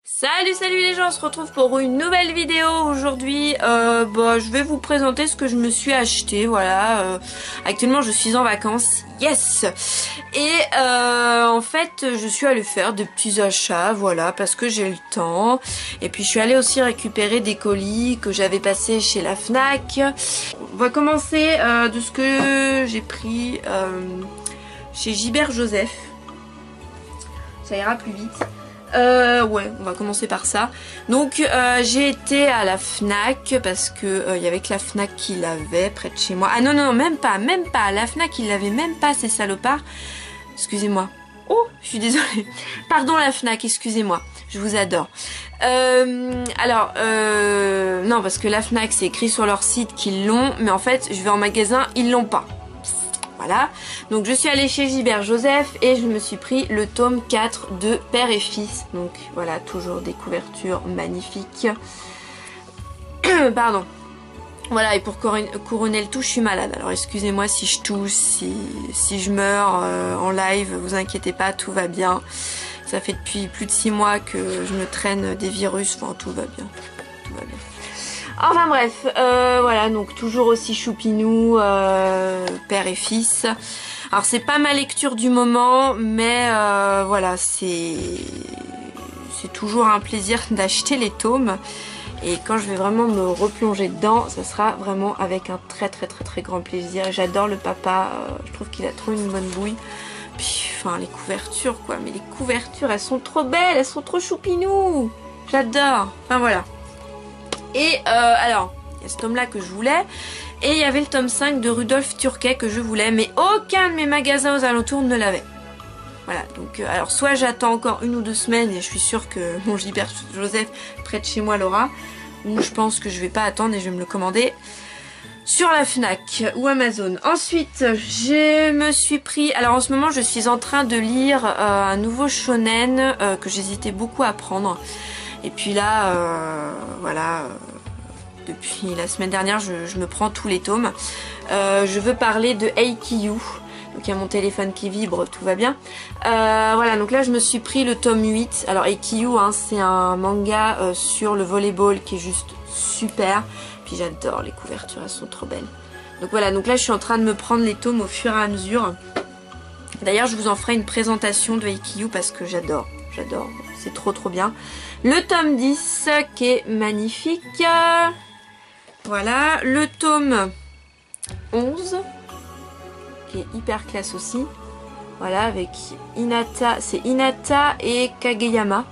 Salut les gens, on se retrouve pour une nouvelle vidéo aujourd'hui. Je vais vous présenter ce que je me suis acheté. Voilà, actuellement je suis en vacances, yes. Et en fait je suis allée faire des petits achats, voilà, parce que j'ai le temps. Et puis je suis allée aussi récupérer des colis que j'avais passés chez la Fnac. On va commencer de ce que j'ai pris chez Gilbert Joseph. Ça ira plus vite. Ouais, on va commencer par ça. Donc j'ai été à la Fnac parce que il y avait que la Fnac qui l'avait près de chez moi. Ah non, même pas. La Fnac il l'avait même pas, ces salopards. Excusez-moi. Oh, je suis désolée. Pardon la Fnac, excusez-moi. Je vous adore. Non, parce que la Fnac c'est écrit sur leur site qu'ils l'ont, mais en fait je vais en magasin, ils l'ont pas. Voilà, donc je suis allée chez Gilbert Joseph et je me suis pris le tome 4 de Père et Fils. Donc voilà, toujours des couvertures magnifiques. Pardon. Voilà, et pour couronner le tout, je suis malade. Alors excusez-moi si je tousse, si je meurs en live, vous inquiétez pas, tout va bien. Ça fait depuis plus de 6 mois que je me traîne des virus, enfin tout va bien. Tout va bien. Enfin bref, voilà, donc toujours aussi choupinou, Père et Fils. Alors c'est pas ma lecture du moment, mais voilà, c'est toujours un plaisir d'acheter les tomes. Et quand je vais vraiment me replonger dedans, ça sera vraiment avec un très grand plaisir. J'adore le papa, je trouve qu'il a trop une bonne bouille. Puis enfin les couvertures quoi, mais les couvertures elles sont trop belles, elles sont trop choupinou. J'adore, enfin voilà. Et alors, il y a ce tome là que je voulais. Et il y avait le tome 5 de Rudolf Turquet que je voulais. Mais aucun de mes magasins aux alentours ne l'avait. Voilà, donc alors soit j'attends encore 1 ou 2 semaines et je suis sûre que mon Gilbert Joseph près de chez moi l'aura. Ou je pense que je vais pas attendre et je vais me le commander sur la Fnac ou Amazon. Ensuite, je me suis pris... Alors en ce moment, je suis en train de lire un nouveau shonen que j'hésitais beaucoup à prendre. Et puis là, voilà, depuis la semaine dernière, je me prends tous les tomes. Je veux parler de Haikyuu. Donc il y a mon téléphone qui vibre, tout va bien. Voilà, donc là je me suis pris le tome 8. Alors Haikyuu, hein, c'est un manga sur le volleyball qui est juste super. Puis j'adore les couvertures, elles sont trop belles. Donc voilà, donc là je suis en train de me prendre les tomes au fur et à mesure. D'ailleurs je vous en ferai une présentation de Haikyuu parce que j'adore. C'est trop bien. Le tome 10 qui est magnifique. Voilà, le tome 11 qui est hyper classe aussi. Voilà, avec Hinata, c'est Hinata et Kageyama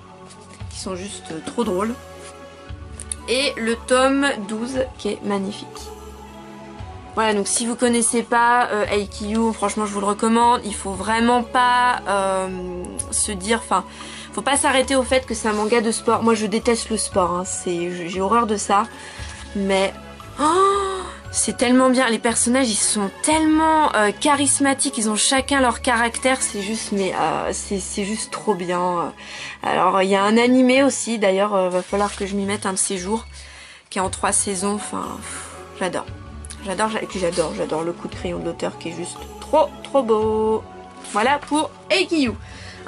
qui sont juste trop drôles. Et le tome 12 qui est magnifique. Voilà, donc si vous connaissez pas Haikyuu, franchement je vous le recommande. Il faut vraiment pas se dire, enfin, faut pas s'arrêter au fait que c'est un manga de sport. Moi je déteste le sport, hein. J'ai horreur de ça. Mais c'est tellement bien. Les personnages ils sont tellement charismatiques, ils ont chacun leur caractère. C'est juste, mais c'est juste trop bien. Alors il y a un animé aussi. D'ailleurs, va falloir que je m'y mette un de ces jours, qui est en 3 saisons. Enfin, j'adore. Et puis j'adore le coup de crayon de l'auteur qui est juste trop beau. Voilà pour Haikyuu.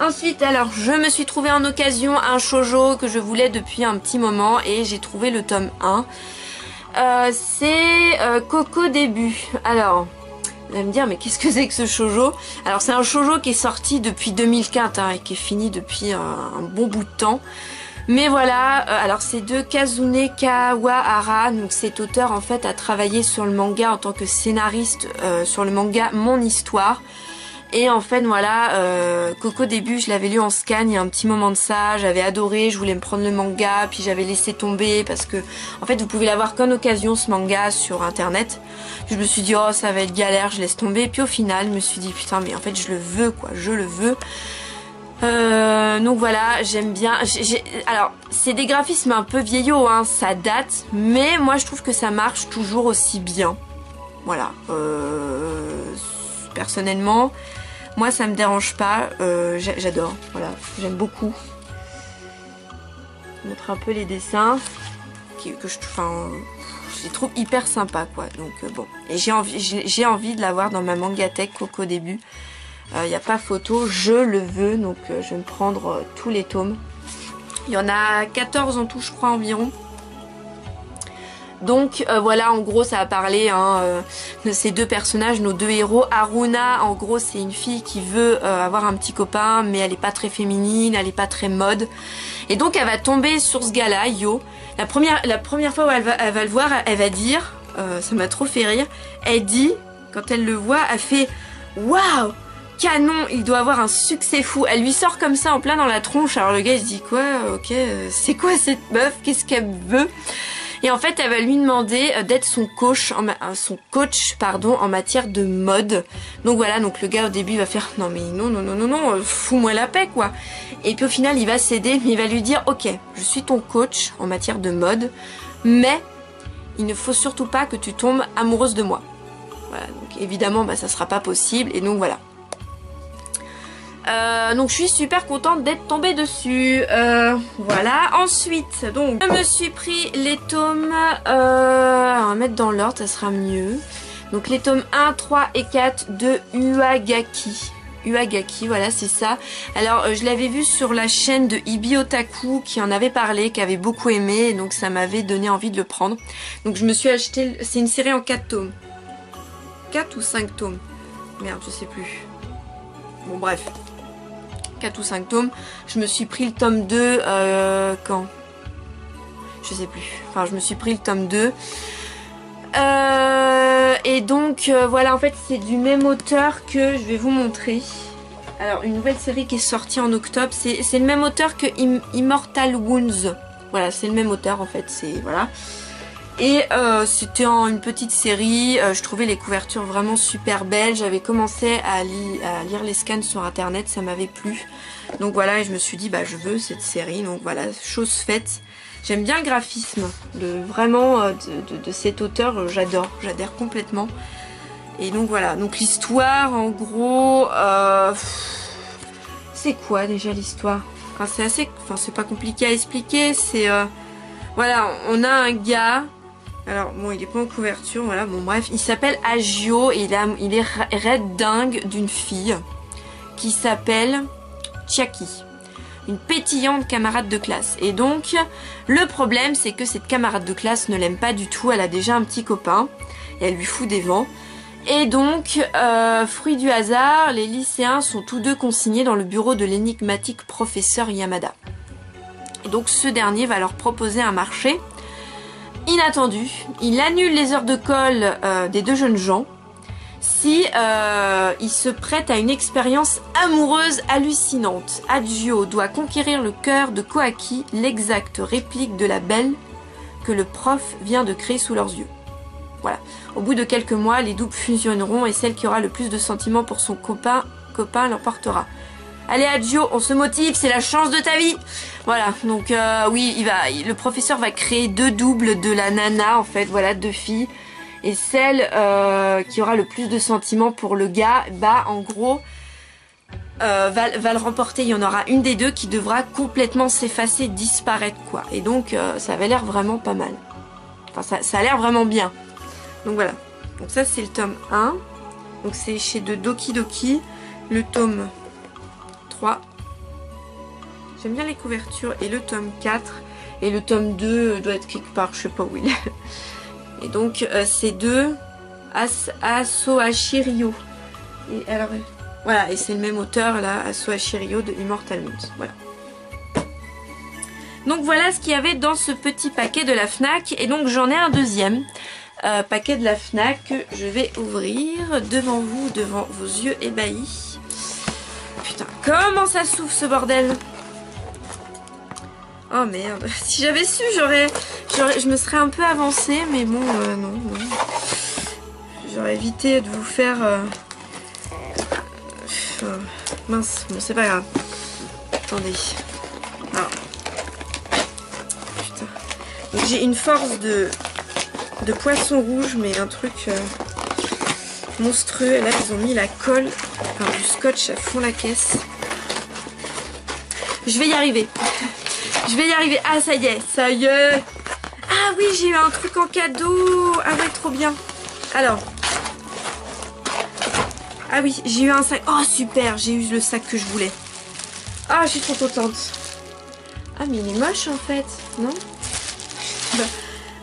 Ensuite, alors, je me suis trouvé en occasion un shoujo que je voulais depuis un petit moment et j'ai trouvé le tome 1. C'est Coco Début. Alors, vous allez me dire, mais qu'est-ce que c'est que ce shoujo? Alors, c'est un shoujo qui est sorti depuis 2004 hein, et qui est fini depuis un bon bout de temps. Mais voilà, alors c'est de Kazune Kawahara, donc cet auteur en fait a travaillé sur le manga en tant que scénariste sur le manga Mon Histoire. Et en fait voilà, Coco Début je l'avais lu en scan il y a un petit moment de ça, j'avais adoré, je voulais me prendre le manga, puis j'avais laissé tomber parce que en fait vous pouvez l'avoir qu'en occasion ce manga sur internet. Je me suis dit oh ça va être galère, je laisse tomber, puis au final je me suis dit putain mais en fait je le veux quoi, je le veux. Donc voilà, j'aime bien. Alors, c'est des graphismes un peu vieillots, hein, ça date, mais moi je trouve que ça marche toujours aussi bien. Voilà. Personnellement, moi ça me dérange pas. J'adore. Voilà, j'aime beaucoup. Je vous montre un peu les dessins je les trouve hyper sympa quoi. Donc bon, et j'ai envie de l'avoir dans ma mangathèque Coco Début. Il n'y a pas photo, je le veux, donc je vais me prendre tous les tomes. Il y en a 14 en tout, je crois, environ. Donc voilà, en gros ça va parler de ces deux personnages, nos deux héros. Haruna, en gros c'est une fille qui veut avoir un petit copain, mais elle est pas très féminine, elle est pas très mode. Et donc elle va tomber sur ce gars-là, Yo. La première fois où elle va le voir, elle va dire, ça m'a trop fait rire, elle dit, quand elle le voit, elle fait « Waouh, canon, il doit avoir un succès fou !» Elle lui sort comme ça en plein dans la tronche. Alors le gars il se dit « Quoi, ok, c'est quoi cette meuf, qu'est-ce qu'elle veut ?» Et en fait, elle va lui demander d'être son coach en matière de mode. Donc voilà, donc le gars au début il va faire non mais non, fous-moi la paix quoi. Et puis au final, il va céder, mais il va lui dire ok, je suis ton coach en matière de mode, mais il ne faut surtout pas que tu tombes amoureuse de moi. Voilà, donc évidemment, ça sera pas possible et donc voilà. Donc je suis super contente d'être tombée dessus. Voilà. Ensuite, donc je me suis pris les tomes. On va mettre dans l'ordre, ça sera mieux. Donc les tomes 1, 3 et 4 de Uagaki. Uagaki, voilà, c'est ça. Alors je l'avais vu sur la chaîne de Ibi Otaku qui en avait parlé, qui avait beaucoup aimé, et donc ça m'avait donné envie de le prendre. Donc je me suis acheté, c'est une série en 4 tomes. 4 ou 5 tomes. Merde, je sais plus. Bon bref. 4 ou 5 tomes. Je me suis pris le tome 2 quand? Je sais plus. Enfin, je me suis pris le tome 2. Et donc, voilà, en fait, c'est du même auteur que je vais vous montrer. Alors, une nouvelle série qui est sortie en octobre. C'est le même auteur que Immortal Wounds. Voilà, c'est le même auteur, en fait. C'est, voilà. Et c'était une petite série, je trouvais les couvertures vraiment super belles, j'avais commencé à lire les scans sur internet, ça m'avait plu. Donc voilà, et je me suis dit je veux cette série, donc voilà, chose faite. J'aime bien le graphisme de cet auteur, j'adore complètement. Et donc voilà, donc l'histoire en gros, c'est quoi déjà l'histoire? Enfin, c'est pas compliqué à expliquer, c'est voilà, on a un gars. Alors bon, il est pas en couverture, voilà, bon bref, il s'appelle Agio et il est red dingue d'une fille qui s'appelle Chiaki, une pétillante camarade de classe. Et donc, le problème c'est que cette camarade de classe ne l'aime pas du tout, elle a déjà un petit copain et elle lui fout des vents. Et donc, fruit du hasard, les lycéens sont tous deux consignés dans le bureau de l'énigmatique professeur Yamada. Et donc ce dernier va leur proposer un marché inattendu. Il annule les heures de colle des deux jeunes gens si ils se prêtent à une expérience amoureuse hallucinante. Agio doit conquérir le cœur de Koaki, l'exacte réplique de la belle que le prof vient de créer sous leurs yeux. Voilà. Au bout de quelques mois, les doubles fusionneront et celle qui aura le plus de sentiments pour son copain l'emportera. Allez Agio, on se motive, c'est la chance de ta vie. Voilà, donc oui, le professeur va créer deux doubles de la nana, en fait, voilà, deux filles. Et celle qui aura le plus de sentiments pour le gars, en gros, va le remporter. Il y en aura une des deux qui devra complètement s'effacer, disparaître, quoi. Et donc, ça avait l'air vraiment pas mal. Enfin, ça a l'air vraiment bien. Donc voilà. Donc ça, c'est le tome 1. Donc c'est chez de Doki Doki. Le tome 3. J'aime bien les couvertures. Et le tome 4. Et le tome 2 doit être quelque part, je sais pas où il est. Et donc c'est de Aso-Ashirio. Et alors voilà, et c'est le même auteur là, Aso-Ashirio de Immortal Wounds. Voilà. Donc voilà ce qu'il y avait dans ce petit paquet de la Fnac. Et donc j'en ai un deuxième paquet de la Fnac que je vais ouvrir devant vous, devant vos yeux ébahis. Putain, comment ça s'ouvre ce bordel? Oh merde, si j'avais su, je me serais un peu avancée, mais bon, non. J'aurais évité de vous faire... mince, bon c'est pas grave. Attendez. Alors. Putain. Donc j'ai une force de poisson rouge, mais un truc monstrueux. Et là, ils ont mis la colle, enfin du scotch à fond la caisse. Je vais y arriver. Je vais y arriver. Ah, ça y est, ça y est. Ah oui, j'ai eu un truc en cadeau. Ah ouais, trop bien. Alors. Ah oui, j'ai eu un sac. Oh, super, j'ai eu le sac que je voulais. Ah, je suis trop contente. Ah mais il est moche en fait, non?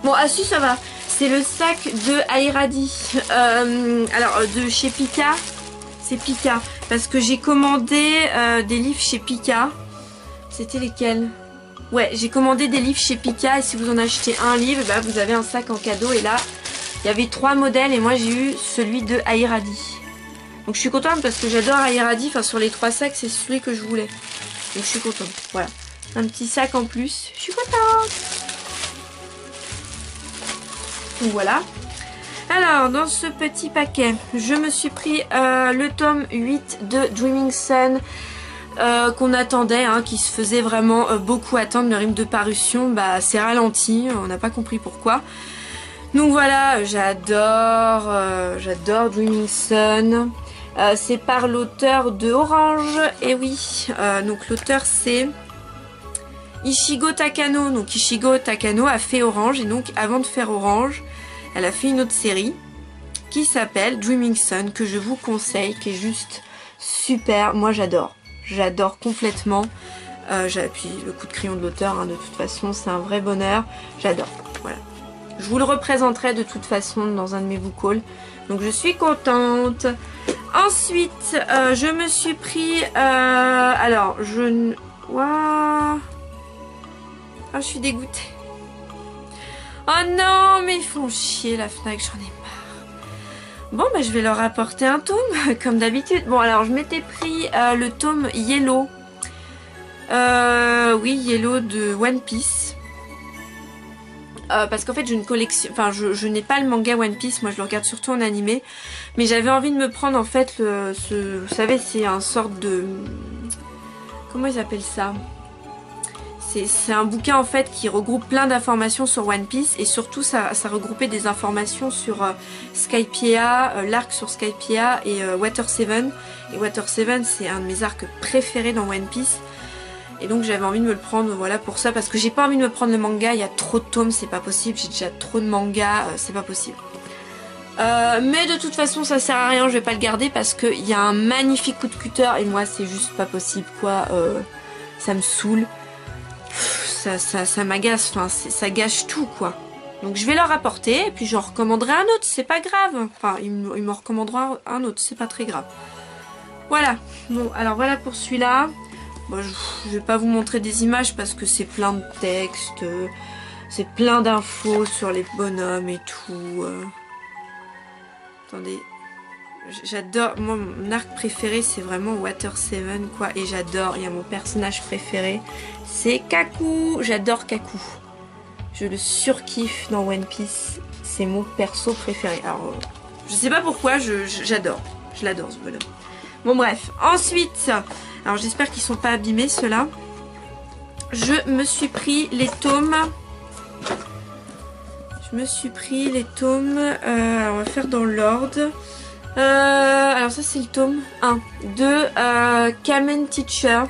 Bon, ah si, ça va. C'est le sac de Airadi. Alors, de chez Pika. C'est Pika. Parce que j'ai commandé des livres chez Pika. C'était lesquels? Ouais, j'ai commandé des livres chez Pika. Et si vous en achetez un livre, bah, vous avez un sac en cadeau. Et là, il y avait 3 modèles. Et moi, j'ai eu celui de Airadi. Donc, je suis contente parce que j'adore Airadi. Enfin, sur les 3 sacs, c'est celui que je voulais. Donc, je suis contente. Voilà. Un petit sac en plus. Je suis contente. Donc voilà. Alors dans ce petit paquet, je me suis pris le tome 8 de Dreaming Sun qu'on attendait, hein, qui se faisait vraiment beaucoup attendre. Le rythme de parution, bah, c'est ralenti, on n'a pas compris pourquoi. Donc voilà, j'adore Dreaming Sun. C'est par l'auteur de Orange, et oui, donc l'auteur c'est Ichigo Takano. Donc Ichigo Takano a fait Orange, et donc avant de faire Orange, elle a fait une autre série qui s'appelle Dreaming Sun, que je vous conseille, qui est juste super. Moi j'adore, j'adore complètement. Puis le coup de crayon de l'auteur, hein, de toute façon c'est un vrai bonheur, j'adore. Voilà, je vous le représenterai de toute façon dans un de mes book hauls, donc je suis contente. Ensuite je me suis pris alors je... Waouh, ah, je suis dégoûtée. Oh non, mais ils font chier la Fnac, j'en ai marre. Bon, bah je vais leur apporter un tome, comme d'habitude. Bon, alors je m'étais pris le tome Yellow. Oui, Yellow de One Piece. Parce qu'en fait, je ne collectionne... Enfin, je n'ai pas le manga One Piece, moi je le regarde surtout en animé. Mais j'avais envie de me prendre en fait vous savez, c'est un sorte de... Comment ils appellent ça? C'est un bouquin en fait qui regroupe plein d'informations sur One Piece, et surtout ça regroupait des informations sur Skypiea, l'arc sur Skypiea et Water 7. Et Water 7 c'est un de mes arcs préférés dans One Piece. Et donc j'avais envie de me le prendre, voilà, pour ça, parce que j'ai pas envie de me prendre le manga, il y a trop de tomes, c'est pas possible, j'ai déjà trop de mangas, c'est pas possible. Mais de toute façon ça sert à rien, je vais pas le garder parce qu'il y a un magnifique coup de cutter et moi c'est juste pas possible quoi, ça me saoule. Ça m'agace, enfin ça gâche tout quoi. Donc je vais leur apporter et puis j'en recommanderai un autre, c'est pas grave. Enfin il me recommandera un autre, c'est pas très grave. Voilà, bon alors voilà pour celui-là. Bon, je vais pas vous montrer des images parce que c'est plein de textes, c'est plein d'infos sur les bonhommes et tout. Attendez, j'adore, moi mon arc préféré c'est vraiment Water 7 quoi, et j'adore, il y a mon personnage préféré, c'est Kaku, j'adore Kaku. Je le surkiffe dans One Piece, c'est mon perso préféré. Alors, je sais pas pourquoi, j'adore, je l'adore ce bonhomme. Bon bref, ensuite, alors j'espère qu'ils sont pas abîmés ceux-là. Je me suis pris les tomes. Alors on va faire dans l'ordre. Alors ça c'est le tome 1 de Kamen Teacher.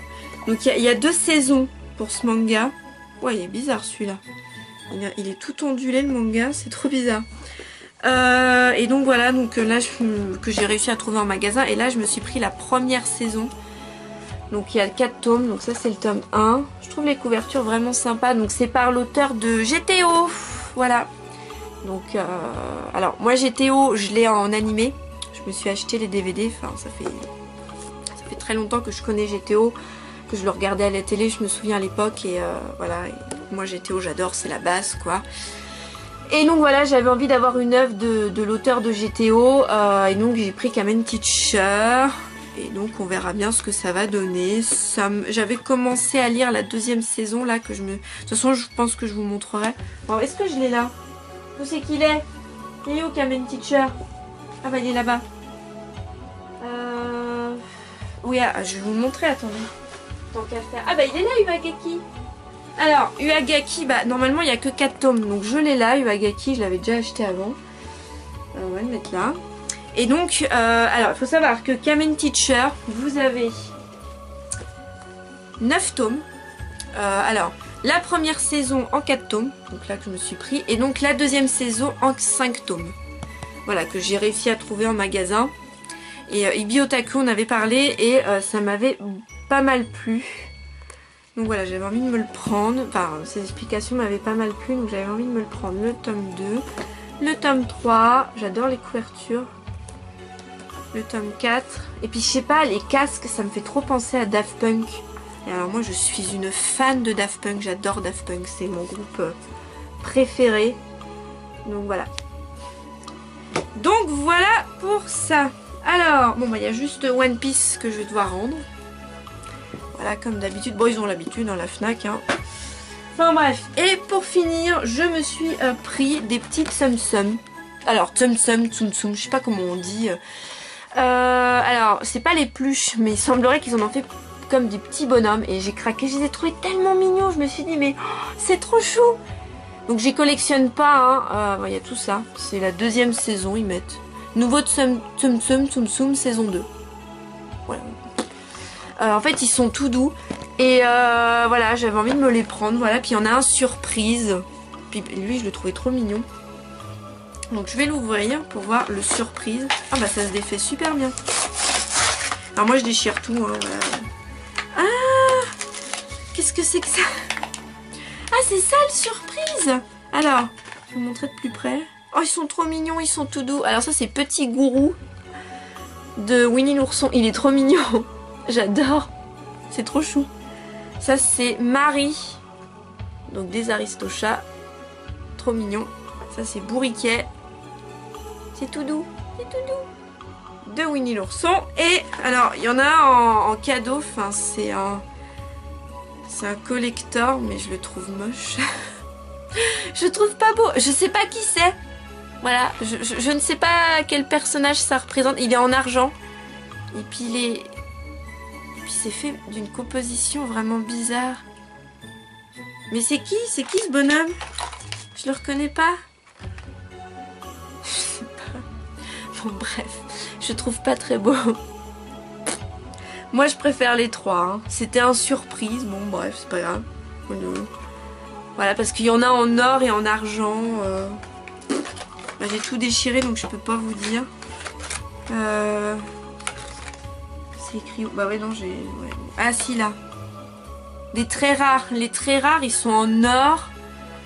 Donc il y a 2 saisons pour ce manga. Ouais, il est bizarre celui-là. Il est tout ondulé le manga, c'est trop bizarre. Et donc voilà, donc là que j'ai réussi à trouver en magasin. Et là je me suis pris la première saison. Donc il y a 4 tomes, donc ça c'est le tome 1. Je trouve les couvertures vraiment sympas. Donc c'est par l'auteur de GTO. Voilà. Donc alors moi GTO je l'ai en animé. Je me suis acheté les DVD. Enfin ça fait très longtemps que je connais GTO, que je le regardais à la télé, je me souviens à l'époque. Et voilà, et moi GTO j'adore, c'est la base quoi. Et donc voilà, j'avais envie d'avoir une œuvre de l'auteur de GTO. Et donc j'ai pris Kamen Teacher. Et donc on verra bien ce que ça va donner. J'avais commencé à lire la 2e saison là que je me... De toute façon je pense que je vous montrerai. Bon, est-ce que je l'ai là? Où c'est qu'il est? Il est où Kamen Teacher? Ah bah il est là-bas. Oui, je vais vous le montrer, attendez. Tant qu'à faire. Ah bah il est là Uagaki. Alors Uagaki, bah normalement il n'y a que 4 tomes. Donc je l'ai là, Uagaki, je l'avais déjà acheté avant. Alors, on va le mettre là. Et donc, alors il faut savoir que Kamen Teacher, vous avez 9 tomes. Alors, la première saison en 4 tomes, donc là que je me suis pris. Et donc la 2e saison en 5 tomes. Voilà, que j'ai réussi à trouver en magasin. Et Ibi Otaku, on avait parlé et ça m'avait pas mal plu. Donc voilà, j'avais envie de me le prendre. Enfin, ces explications m'avaient pas mal plu, donc j'avais envie de me le prendre. Le tome 2, le tome 3, j'adore les couvertures. Le tome 4. Et puis je sais pas, les casques, ça me fait trop penser à Daft Punk. Et alors moi je suis une fan de Daft Punk, j'adore Daft Punk, c'est mon groupe préféré. Donc voilà. Donc voilà pour ça. Alors, bon bah il y a juste One Piece que je vais devoir rendre. Voilà, comme d'habitude. Bon, ils ont l'habitude dans la Fnac. Hein. Enfin bref. Et pour finir, je me suis pris des petites Tsum Tsum. Alors, Tsum Tsum, Tsum Tsum, je sais pas comment on dit. Alors, c'est pas les pluches, mais il semblerait qu'ils en ont fait comme des petits bonhommes. Et j'ai craqué, je les ai trouvés tellement mignons. Je me suis dit, mais oh, c'est trop chou. Donc, j'y collectionne pas. Hein. Y a tout ça. C'est la 2e saison, ils mettent. Nouveau Tsum Tsum Tsum Tsum saison 2. Voilà. En fait ils sont tout doux et voilà, j'avais envie de me les prendre, voilà. Puis il y en a un surprise, puis lui je le trouvais trop mignon, donc je vais l'ouvrir pour voir le surprise. Ah bah ça se défait super bien. Alors moi je déchire tout, hein, voilà. Ah, qu'est-ce que c'est que ça? Ah c'est ça le surprise. Alors je vais vous montrer de plus près. Oh ils sont trop mignons, ils sont tout doux. Alors ça c'est Petit Gourou de Winnie l'ourson, il est trop mignon. J'adore, c'est trop chou. Ça c'est Marie, donc des Aristochats, trop mignon. Ça c'est Bourriquet, c'est tout doux, de Winnie l'ourson. Et alors il y en a en cadeau, enfin c'est un collector, mais je le trouve moche. Je le trouve pas beau, je sais pas qui c'est. Voilà, je ne sais pas quel personnage ça représente. Il est en argent, et puis il est... Puis c'est fait d'une composition vraiment bizarre. Mais c'est qui? C'est qui ce bonhomme? Je le reconnais pas. Je sais pas. Bon bref, je trouve pas très beau. Moi je préfère les 3. Hein. C'était un surprise. Bon bref, c'est pas grave. Voilà, parce qu'il y en a en or et en argent. Bah, j'ai tout déchiré donc je peux pas vous dire. Écrit... Bah ouais non j'ai... Ouais. Ah si là. Des très rares. Les très rares ils sont en or.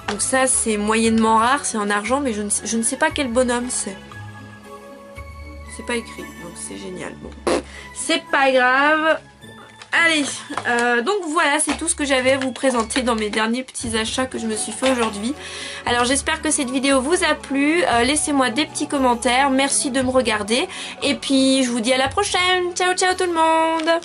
Donc ça c'est moyennement rare. C'est en argent mais je ne sais pas quel bonhomme c'est. C'est pas écrit. Donc c'est génial. Bon. C'est pas grave. Allez. Donc voilà, c'est tout ce que j'avais à vous présenter dans mes derniers petits achats que je me suis fait aujourd'hui. Alors j'espère que cette vidéo vous a plu. Laissez-moi des petits commentaires. Merci de me regarder. Et puis je vous dis à la prochaine. Ciao ciao tout le monde.